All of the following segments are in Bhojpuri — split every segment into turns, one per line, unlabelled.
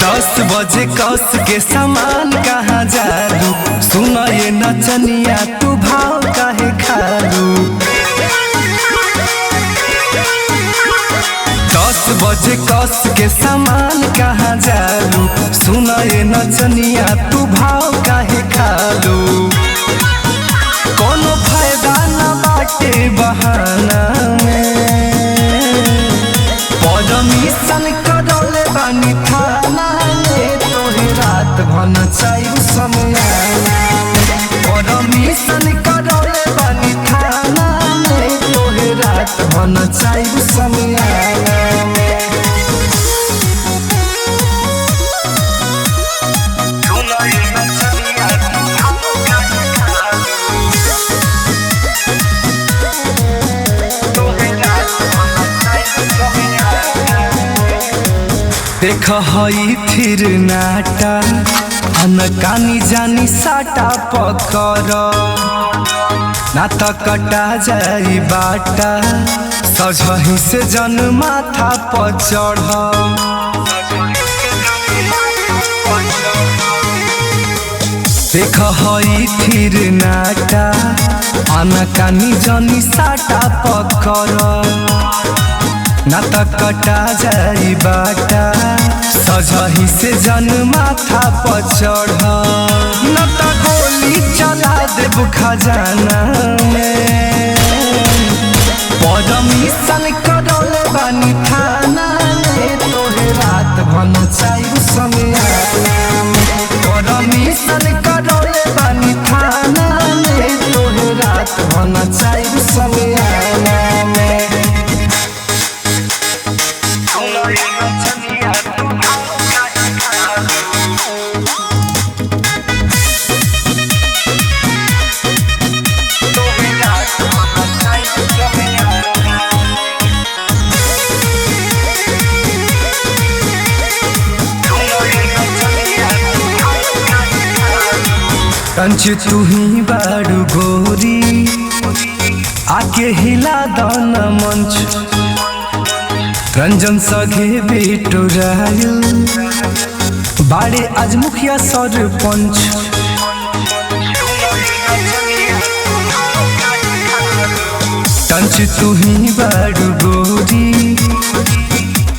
10 बजे कस के सामान कहाँ जालू, सुना ये नचनिया तू भाव काहे खालू। 10 बजे कस के सामान कहाँ जालू, सुना ये नचनिया तू भाव काहे खालू। कोनो फायदा न बाटे बहाना में, परमिशन करौले बानी थाना में, तोहे रात भन चाहिए समयाना। परमिशन करौले बानी थाना में, तोहे रात भन चाहिए समयाना में। देख हई फिर नाटा, अनकानी जानी साटा पकड़, ना तो कटा जाई बाटा, सजही से जन माथा पर चढ़। देख हई फिर नाटा, अनकानी जानी साटा पकड़, ना तो कटा जाई बाटा, सजही से जन माथा पर चढ़। न तो गोली चला देब खजाना में, परमिशन करौले बानी थाना में, तोहे रात भन चाहिए समयाना में। परमिशन करौले बानी थाना में, तोहे रात भन चाहिए समयाना में। कंच तू ही बारू गोरी, आके हिला दान मंच, रंजन सगे बेटो रायल, बाड़े आज मुखिया सरपंच। कंच तू ही बारू गोरी,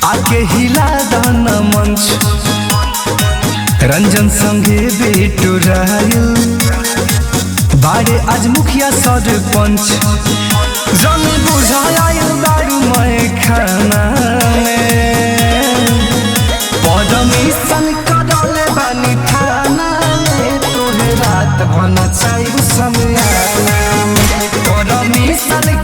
आके हिला दान मंच, रंजन संगे बेटो रायल, बाड़े आज मुखिया सरपंच। जन बुझाया बारू मैं खाना में, परमिशन करौले बानी थाना में, तोहे रात भन चाहिए समयाना में। परमिशन